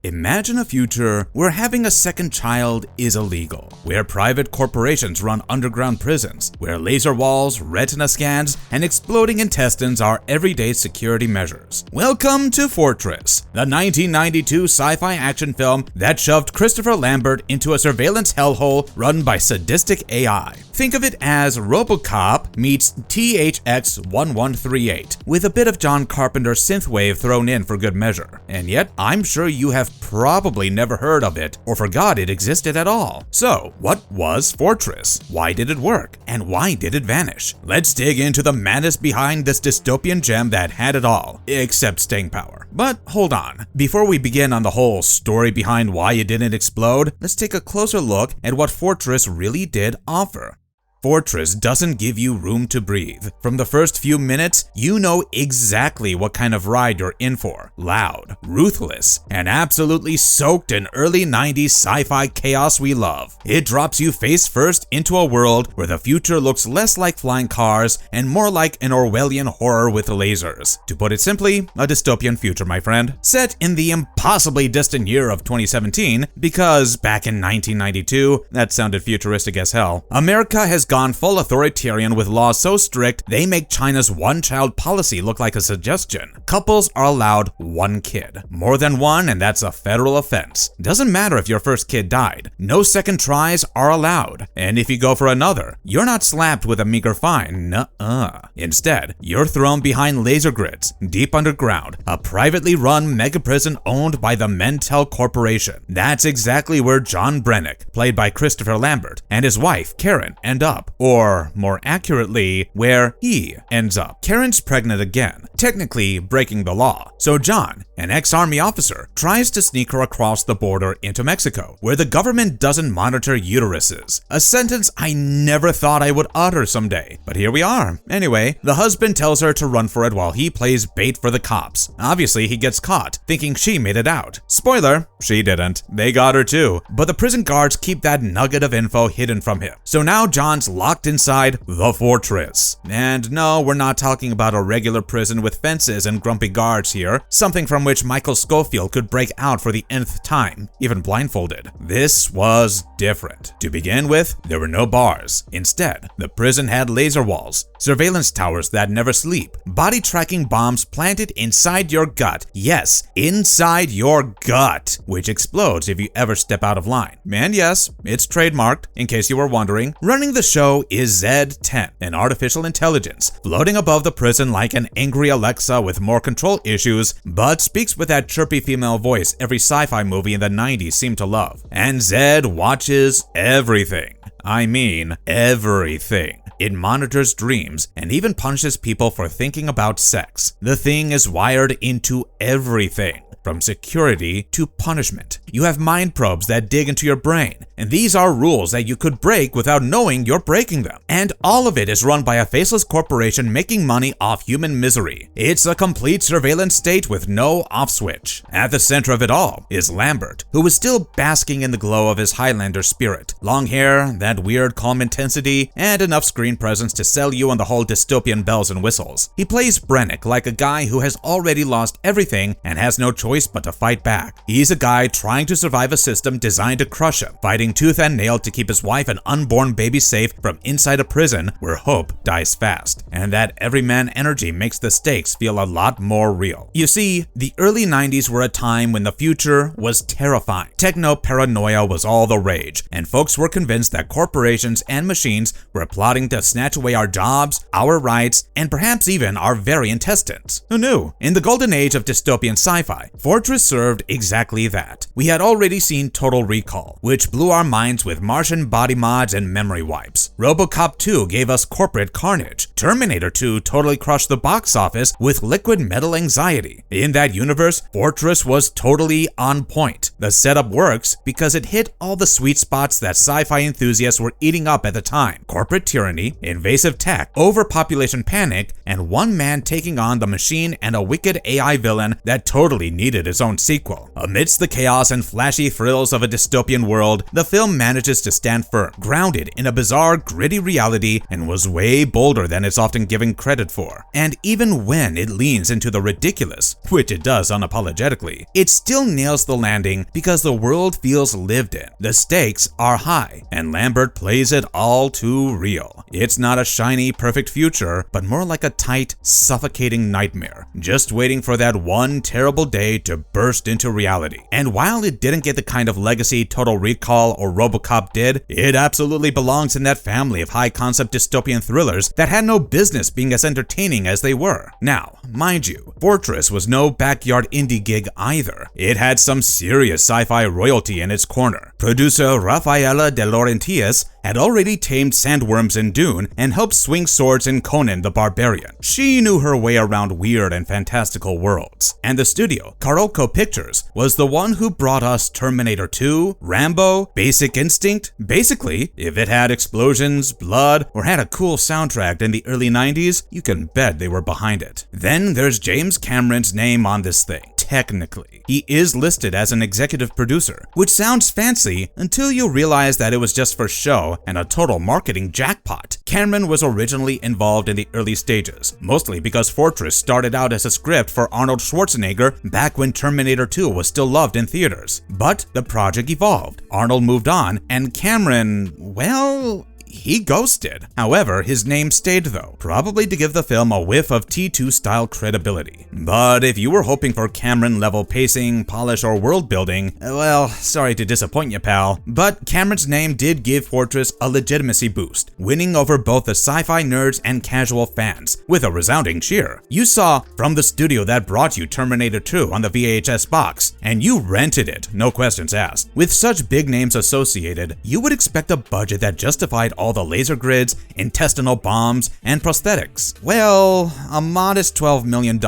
Imagine a future where having a second child is illegal, where private corporations run underground prisons, where laser walls, retina scans, and exploding intestines are everyday security measures. Welcome to Fortress, the 1992 sci-fi action film that shoved Christopher Lambert into a surveillance hellhole run by sadistic AI. Think of it as Robocop meets THX 1138, with a bit of John Carpenter synthwave thrown in for good measure. And yet, I'm sure you have probably never heard of it or forgot it existed at all. So, what was Fortress? Why did it work? And why did it vanish? Let's dig into the madness behind this dystopian gem that had it all, except staying power. But hold on, before we begin on the whole story behind why it didn't explode, let's take a closer look at what Fortress really did offer. Fortress doesn't give you room to breathe. From the first few minutes, you know exactly what kind of ride you're in for. Loud, ruthless, and absolutely soaked in early 90s sci-fi chaos we love. It drops you face first into a world where the future looks less like flying cars and more like an Orwellian horror with lasers. To put it simply, a dystopian future, my friend. Set in the impossibly distant year of 2017, because back in 1992, that sounded futuristic as hell, America has gone full authoritarian with laws so strict they make China's one-child policy look like a suggestion. Couples are allowed one kid. More than one, and that's a federal offense. Doesn't matter if your first kid died. No second tries are allowed. And if you go for another, you're not slapped with a meager fine. Nuh-uh. Instead, you're thrown behind laser grids, deep underground, a privately run mega prison owned by the Mentel Corporation. That's exactly where John Brennick, played by Christopher Lambert, and his wife, Karen, end up. Or, more accurately, where he ends up. Karen's pregnant again, technically breaking the law. So John, an ex-army officer, tries to sneak her across the border into Mexico, where the government doesn't monitor uteruses. A sentence I never thought I would utter someday, but here we are. Anyway, the husband tells her to run for it while he plays bait for the cops. Obviously, he gets caught, thinking she made it out. Spoiler, she didn't. They got her too. But the prison guards keep that nugget of info hidden from him. So now John's locked inside the Fortress. And no, we're not talking about a regular prison with fences and grumpy guards here, something from which Michael Scofield could break out for the nth time, even blindfolded. This was different. To begin with, there were no bars. Instead, the prison had laser walls, surveillance towers that never sleep, body tracking bombs planted inside your gut. Yes, inside your gut, which explodes if you ever step out of line. And yes, it's trademarked, in case you were wondering. Running the show is Z10, an artificial intelligence, floating above the prison like an angry Alexa with more control issues, but speaks with that chirpy female voice every sci-fi movie in the 90s seemed to love. And Zed watches everything. I mean, everything. It monitors dreams and even punishes people for thinking about sex. The thing is wired into everything, from security to punishment. You have mind probes that dig into your brain, and these are rules that you could break without knowing you're breaking them. And all of it is run by a faceless corporation making money off human misery. It's a complete surveillance state with no off switch. At the center of it all is Lambert, who is still basking in the glow of his Highlander spirit. Long hair, that weird calm intensity, and enough screen presence to sell you on the whole dystopian bells and whistles. He plays Brennick like a guy who has already lost everything and has no choice but to fight back. He's a guy trying to survive a system designed to crush him, fighting tooth and nail to keep his wife and unborn baby safe from inside a prison where hope dies fast. And that everyman energy makes the stakes feel a lot more real. You see, the early 90s were a time when the future was terrifying. Techno-paranoia was all the rage, and folks were convinced that corporations and machines were plotting to snatch away our jobs, our rights, and perhaps even our very intestines. Who knew? In the golden age of dystopian sci-fi, Fortress served exactly that. We had already seen Total Recall, which blew our minds with Martian body mods and memory wipes. Robocop 2 gave us corporate carnage. Terminator 2 totally crushed the box office with liquid metal anxiety. In that universe, Fortress was totally on point. The setup works because it hit all the sweet spots that sci-fi enthusiasts were eating up at the time. Corporate tyranny, invasive tech, overpopulation panic, and one man taking on the machine and a wicked AI villain that totally needed needed its own sequel. Amidst the chaos and flashy thrills of a dystopian world, the film manages to stand firm, grounded in a bizarre, gritty reality, and was way bolder than it's often given credit for. And even when it leans into the ridiculous, which it does unapologetically, it still nails the landing because the world feels lived in. The stakes are high, and Lambert plays it all too real. It's not a shiny, perfect future, but more like a tight, suffocating nightmare, just waiting for that one terrible day to burst into reality. And while it didn't get the kind of legacy Total Recall or Robocop did, it absolutely belongs in that family of high-concept dystopian thrillers that had no business being as entertaining as they were. Now, mind you, Fortress was no backyard indie gig either. It had some serious sci-fi royalty in its corner. Producer Rafaela de Laurentiis had already tamed sandworms in Dune and helped swing swords in Conan the Barbarian. She knew her way around weird and fantastical worlds. And the studio, Karolko Pictures, was the one who brought us Terminator 2, Rambo, Basic Instinct. Basically, if it had explosions, blood, or had a cool soundtrack in the early 90s, you can bet they were behind it. Then there's James Cameron's name on this thing. Technically, he is listed as an executive producer, which sounds fancy until you realize that it was just for show and a total marketing jackpot. Cameron was originally involved in the early stages, mostly because Fortress started out as a script for Arnold Schwarzenegger back when Terminator 2 was still loved in theaters. But the project evolved, Arnold moved on, and Cameron, well, he ghosted. However, his name stayed though, probably to give the film a whiff of T2 style credibility. But if you were hoping for Cameron level pacing, polish, or world building, well, sorry to disappoint you, pal. But Cameron's name did give Fortress a legitimacy boost, winning over both the sci-fi nerds and casual fans, with a resounding cheer. You saw from the studio that brought you Terminator 2 on the VHS box, and you rented it, no questions asked. With such big names associated, you would expect a budget that justified all the laser grids, intestinal bombs, and prosthetics. Well, a modest $12 million,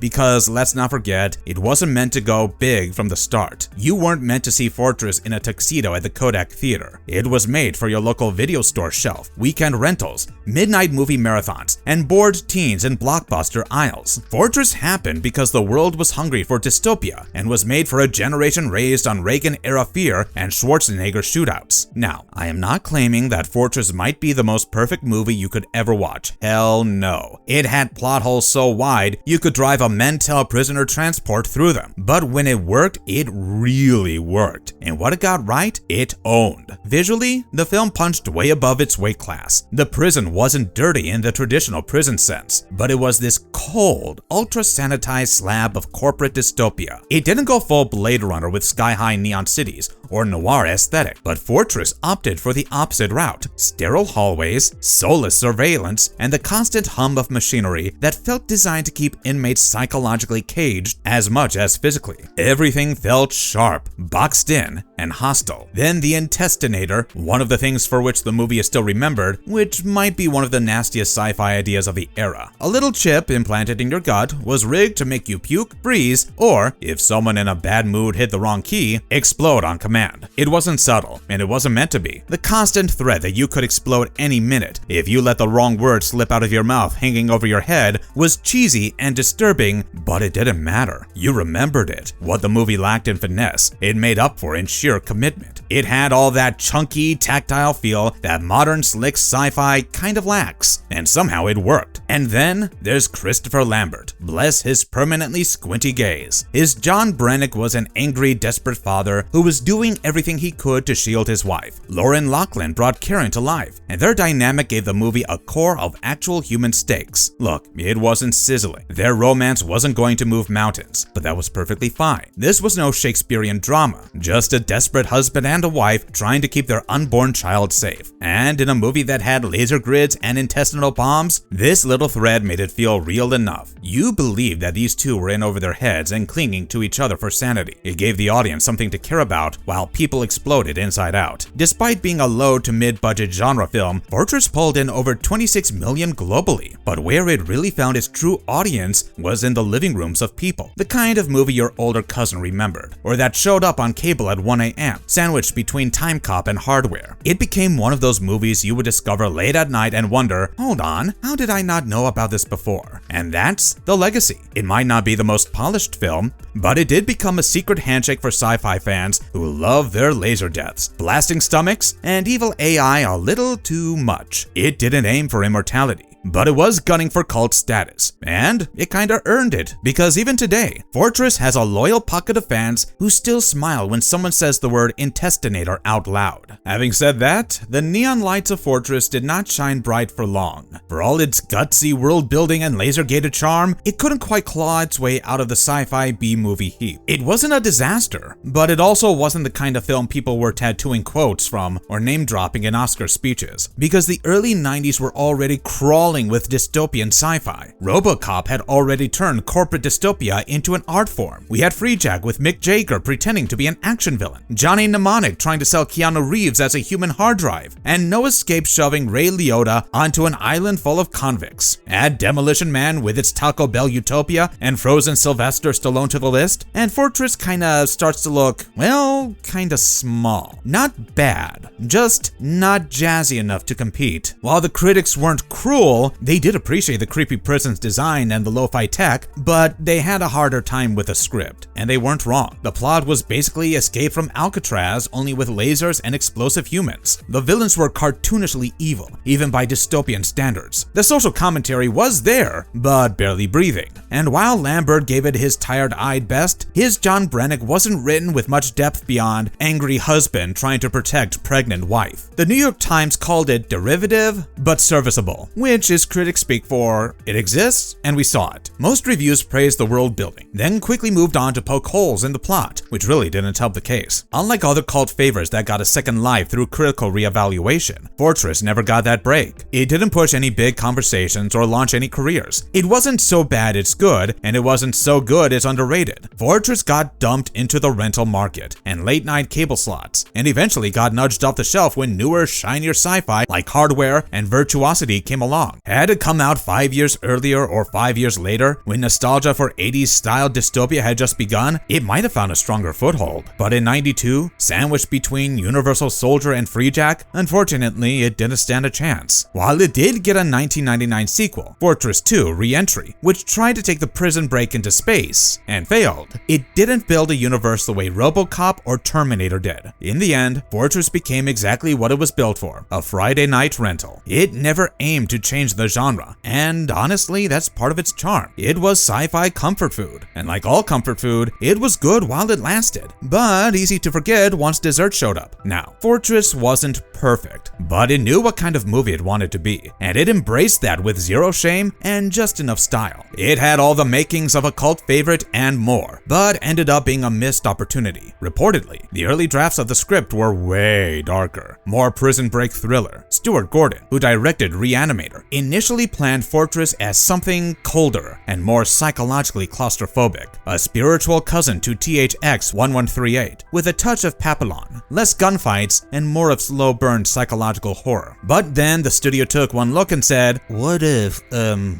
because let's not forget, it wasn't meant to go big from the start. You weren't meant to see Fortress in a tuxedo at the Kodak Theater. It was made for your local video store shelf, weekend rentals, midnight movie marathons, and bored teens in blockbuster aisles. Fortress happened because the world was hungry for dystopia and was made for a generation raised on Reagan-era fear and Schwarzenegger shootouts. Now, I am not claiming that Fortress might be the most perfect movie you could ever watch. Hell no. It had plot holes so wide, you could drive a Mentel prisoner transport through them. But when it worked, it really worked. And what it got right, it owned. Visually, the film punched way above its weight class. The prison wasn't dirty in the traditional prison sense, but it was this cold, ultra-sanitized slab of corporate dystopia. It didn't go full Blade Runner with sky-high neon cities or noir aesthetic, but Fortress opted for the opposite route. Sterile hallways, soulless surveillance, and the constant hum of machinery that felt designed to keep inmates psychologically caged as much as physically. Everything felt sharp, boxed in, and hostile. Then the Intestinator, one of the things for which the movie is still remembered, which might be one of the nastiest sci-fi ideas of the era. A little chip implanted in your gut was rigged to make you puke, freeze, or, if someone in a bad mood hit the wrong key, explode on command. It wasn't subtle, and it wasn't meant to be. The constant threat that you could explode any minute if you let the wrong word slip out of your mouth hanging over your head was cheesy and disturbing, but it didn't matter. You remembered it. What the movie lacked in finesse, it made up for in sheer commitment. It had all that chunky, tactile feel that modern slick sci-fi kind of lacks, and somehow it worked. And then there's Christopher Lambert. Bless his permanently squinty gaze. His John Brennick was an angry, desperate father who was doing everything he could to shield his wife. Lauren Loughlin brought Karen to life, and their dynamic gave the movie a core of actual human stakes. Look, it wasn't sizzling. Their romance wasn't going to move mountains, but that was perfectly fine. This was no Shakespearean drama, just a desperate husband and a wife trying to keep their unborn child safe. And in a movie that had laser grids and intestinal bombs, this little thread made it feel real enough. You believed that these two were in over their heads and clinging to each other for sanity. It gave the audience something to care about while people exploded inside out. Despite being a low to mid-budget budget genre film, Fortress pulled in over 26 million globally. But where it really found its true audience was in the living rooms of people. The kind of movie your older cousin remembered, or that showed up on cable at 1 a.m., sandwiched between Time Cop and Hardware. It became one of those movies you would discover late at night and wonder, hold on, how did I not know about this before? And that's The Legacy. It might not be the most polished film, but it did become a secret handshake for sci-fi fans who love their laser deaths, blasting stomachs, and evil AI a little too much. It didn't aim for immortality, but it was gunning for cult status, and it kinda earned it, because even today, Fortress has a loyal pocket of fans who still smile when someone says the word intestinator out loud. Having said that, the neon lights of Fortress did not shine bright for long. For all its gutsy world building and laser-gated charm, it couldn't quite claw its way out of the sci-fi B-movie heap. It wasn't a disaster, but it also wasn't the kind of film people were tattooing quotes from or name-dropping in Oscar speeches, because the early 90s were already crawling with dystopian sci-fi. Robocop had already turned corporate dystopia into an art form. We had Freejack with Mick Jagger pretending to be an action villain, Johnny Mnemonic trying to sell Keanu Reeves as a human hard drive, and No Escape shoving Ray Liotta onto an island full of convicts. Add Demolition Man with its Taco Bell utopia and Frozen Sylvester Stallone to the list, and Fortress kinda starts to look, well, kinda small. Not bad, just not jazzy enough to compete. While the critics weren't cruel, they did appreciate the creepy prison's design and the lo-fi tech, but they had a harder time with the script, and they weren't wrong. The plot was basically Escape from Alcatraz, only with lasers and explosive humans. The villains were cartoonishly evil, even by dystopian standards. The social commentary was there, but barely breathing. And while Lambert gave it his tired-eyed best, his John Branagh wasn't written with much depth beyond angry husband trying to protect pregnant wife. The New York Times called it derivative, but serviceable, which is critics speak for it exists and we saw it. Most reviews praised the world building, then quickly moved on to poke holes in the plot, which really didn't help the case. Unlike other cult favorites that got a second life through critical reevaluation, Fortress never got that break. It didn't push any big conversations or launch any careers. It wasn't so bad it's good, and it wasn't so good it's underrated. Fortress got dumped into the rental market and late night cable slots, and eventually got nudged off the shelf when newer, shinier sci-fi like Hardware and Virtuosity came along. Had it come out 5 years earlier or 5 years later, when nostalgia for 80s style dystopia had just begun, it might have found a stronger foothold. But in '92, sandwiched between Universal Soldier and Freejack, unfortunately it didn't stand a chance. While it did get a 1999 sequel, Fortress 2 Re-Entry, which tried to take the prison break into space, and failed, it didn't build a universe the way Robocop or Terminator did. In the end, Fortress became exactly what it was built for, a Friday night rental. It never aimed to change the genre, and honestly, that's part of its charm. It was sci-fi comfort food, and like all comfort food, it was good while it lasted, but easy to forget once dessert showed up. Now, Fortress wasn't perfect, but it knew what kind of movie it wanted to be, and it embraced that with zero shame and just enough style. It had all the makings of a cult favorite and more, but ended up being a missed opportunity. Reportedly, the early drafts of the script were way darker, more prison break thriller. Stuart Gordon, who directed Reanimator, initially planned Fortress as something colder and more psychologically claustrophobic, a spiritual cousin to THX 1138, with a touch of Papillon, less gunfights, and more of slow burn psychological horror. But then the studio took one look and said, what if,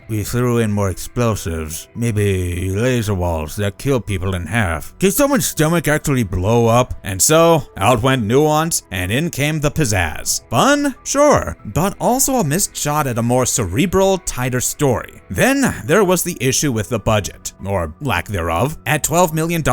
we threw in more explosives, maybe laser walls that kill people in half? Can someone's stomach actually blow up? And so, out went nuance, and in came the pizzazz. Fun? Sure, but also a missed shot at a more cerebral, tighter story. Then there was the issue with the budget, or lack thereof. At $12 million,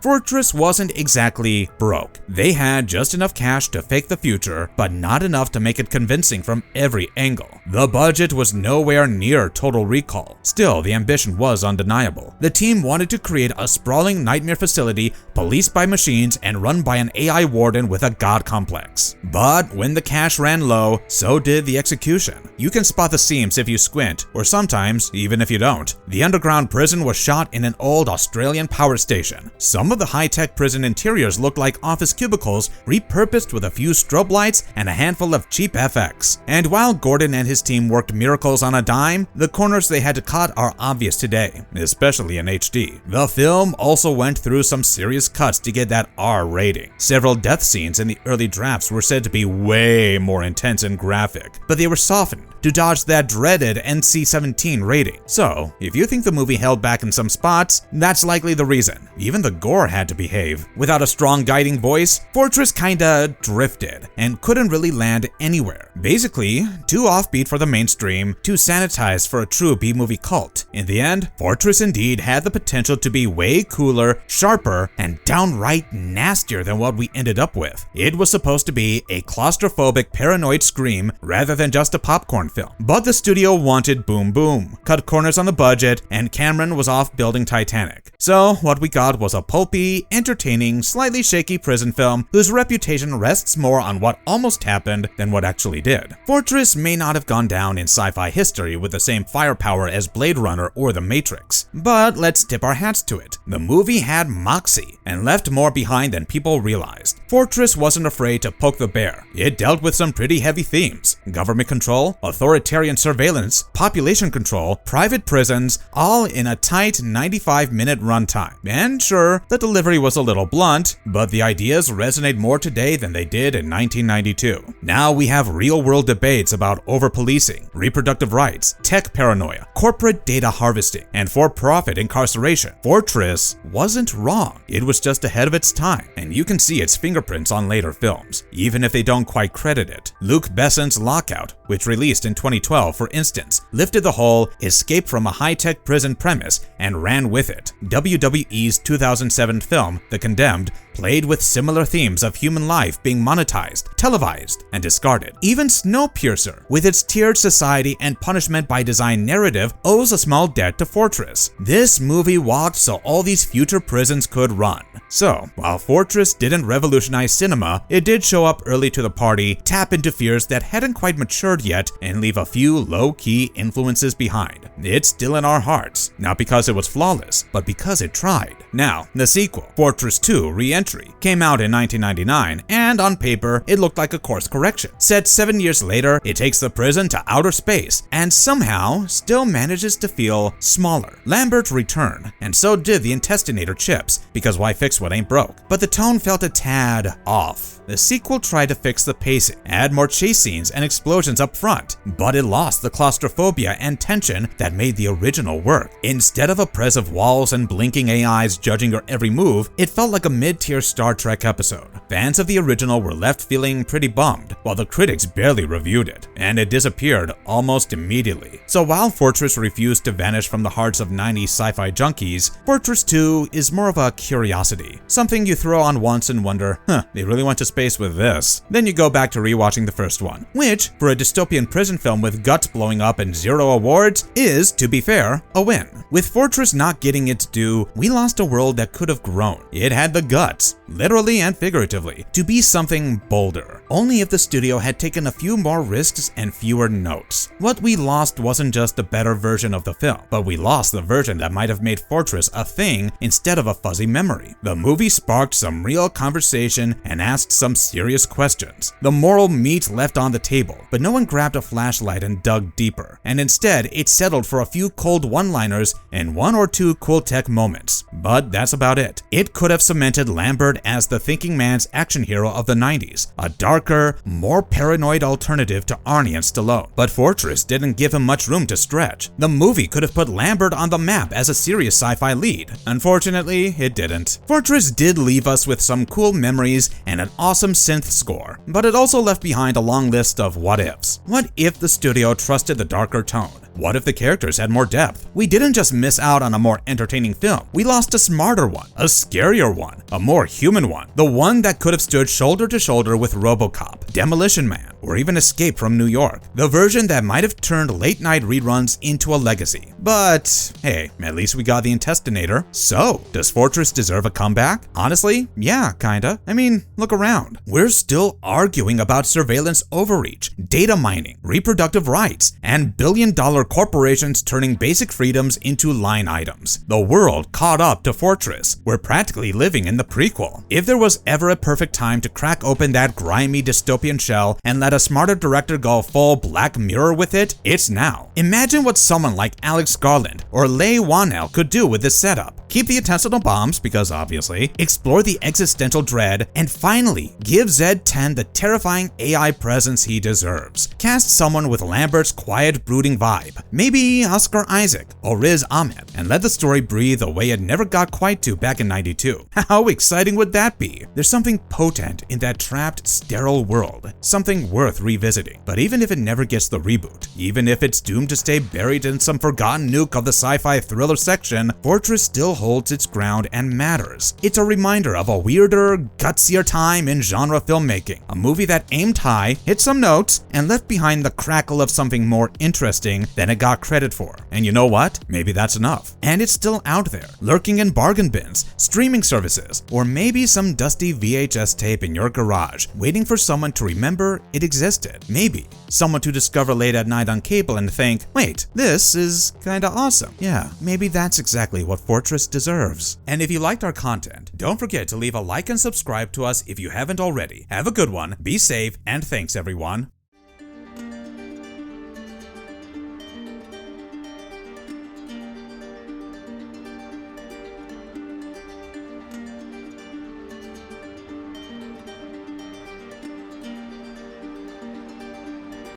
Fortress wasn't exactly broke. They had just enough cash to fake the future, but not enough to make it convincing from every angle. The budget was nowhere near Total Recall. Still, the ambition was undeniable. The team wanted to create a sprawling nightmare facility policed by machines and run by an AI warden with a god complex. But when the cash ran low, so did the execution. You can spot the seams if you squint, or sometimes even if you don't. The underground prison was shot in an old Australian power station. Some of the high-tech prison interiors looked like office cubicles repurposed with a few strobe lights and a handful of cheap FX. And while Gordon and his team worked miracles on a dime, the corners they had to cut are obvious today, especially in HD. The film also went through some serious cuts to get that R rating. Several death scenes in the early drafts were said to be way more intense and graphic, but they were softened to dodge that dreaded NC-17 rating. So, if you think the movie held back in some spots, that's likely the reason. Even the gore had to behave. Without a strong guiding voice, Fortress kinda drifted and couldn't really land anywhere. Basically, too offbeat for the mainstream, too sanitized for a true B-movie cult. In the end, Fortress indeed had the potential to be way cooler, sharper, and downright nastier than what we ended up with. It was supposed to be a claustrophobic, paranoid scream rather than just a popcorn film. But the studio wanted boom boom, cut corners on the budget, and Cameron was off building Titanic. So what we got was a pulpy, entertaining, slightly shaky prison film whose reputation rests more on what almost happened than what actually did. Fortress may not have gone down in sci-fi history with the same firepower as Blade Runner or The Matrix, but let's tip our hats to it. The movie had moxie and left more behind than people realized. Fortress wasn't afraid to poke the bear. It dealt with some pretty heavy themes: government control, authoritarian surveillance, population control, private prisons, all in a tight 95-minute runtime. And sure, the delivery was a little blunt, but the ideas resonate more today than they did in 1992. Now we have real-world debates about over-policing, reproductive rights, tech paranoia, corporate data harvesting, and for-profit incarceration. Fortress wasn't wrong. It was just ahead of its time, and you can see its fingerprints on later films, even if they don't quite credit it. Luc Besson's Lockout, which released in 2012, for instance, lifted the whole escape from a high-tech prison premise and ran with it. WWE's 2007 film, The Condemned, played with similar themes of human life being monetized, televised, and discarded. Even Snowpiercer, with its tiered society and punishment by design narrative, owes a small debt to Fortress. This movie walked so all these future prisons could run. So, while Fortress didn't revolutionize cinema, it did show up early to the party, tap into fears that hadn't quite matured yet, and leave a few low-key influences behind. It's still in our hearts, not because it was flawless, but because it tried. Now, the sequel, Fortress 2: Re-Entry, came out in 1999, and on paper, it looked like a course correction. Set 7 years later, it takes the prison to outer space, and somehow still manages to feel smaller. Lambert returned, and so did the Intestinator chips, because why fix what ain't broke? But the tone felt a tad off. The sequel tried to fix the pacing, add more chase scenes and explosions up front, but it lost the claustrophobia and tension that made the original work. Instead of oppressive walls and blinking AIs judging your every move, it felt like a mid-tier Star Trek episode. Fans of the original were left feeling pretty bummed, while the critics barely reviewed it, and it disappeared almost immediately. So while Fortress refused to vanish from the hearts of 90s sci-fi junkies, Fortress 2 is more of a curiosity, something you throw on once and wonder, they really went to space with this. Then you go back to rewatching the first one, which, for a dystopian prison film with guts blowing up and 0 awards, is, to be fair, a win. With Fortress not getting its due, we lost a world that could have grown. It had the guts, literally and figuratively, to be something bolder. Only if the studio had taken a few more risks and fewer notes. What we lost wasn't just a better version of the film, but we lost the version that might have made Fortress a thing instead of a fuzzy memory. The movie sparked some real conversation and asked some serious questions. The moral meat left on the table, but no one grabbed a flashlight and dug deeper. And instead, it settled for a few cold one-liners and 1 or 2 cool tech moments. But that's about it. It could have cemented Lambert as the thinking man's action hero of the 90s, a darker, more paranoid alternative to Arnie and Stallone. But Fortress didn't give him much room to stretch. The movie could have put Lambert on the map as a serious sci-fi lead. Unfortunately, it didn't. Fortress did leave us with some cool memories and an awesome synth score, but it also left behind a long list of what-ifs. What if the studio trusted the darker tone? What if the characters had more depth? We didn't just miss out on a more entertaining film, we lost a smarter one, a scarier one, a more human one, the one that could have stood shoulder to shoulder with Robocop, Demolition Man, or even Escape from New York, the version that might have turned late-night reruns into a legacy. But hey, at least we got the Intestinator. So, does Fortress deserve a comeback? Honestly, yeah, kinda. I mean, look around. We're still arguing about surveillance overreach, data mining, reproductive rights, and billion-dollar corporations turning basic freedoms into line items. The world caught up to Fortress. We're practically living in the prequel. If there was ever a perfect time to crack open that grimy dystopian shell and let a smarter director go full Black Mirror with it, it's now. Imagine what someone like Alex Garland or Leigh Whannell could do with this setup. Keep the intestinal bombs, because obviously, explore the existential dread, and finally, give Z10 the terrifying AI presence he deserves. Cast someone with Lambert's quiet, brooding vibe, maybe Oscar Isaac or Riz Ahmed, and let the story breathe the way it never got quite to back in '92. How exciting would that be? There's something potent in that trapped, sterile world, something worth revisiting. But even if it never gets the reboot, even if it's doomed to stay buried in some forgotten nuke of the sci-fi thriller section, Fortress still holds its ground and matters. It's a reminder of a weirder, gutsier time in genre filmmaking, a movie that aimed high, hit some notes, and left behind the crackle of something more interesting than it got credit for. And you know what? Maybe that's enough. And it's still out there, lurking in bargain bins, streaming services, or maybe some dusty VHS tape in your garage, waiting for someone to remember it existed. Maybe someone to discover late at night on cable and think, wait, this is kinda awesome. Yeah, maybe that's exactly what Fortress deserves. And if you liked our content, don't forget to leave a like and subscribe to us if you haven't already. Have a good one, be safe, and thanks everyone.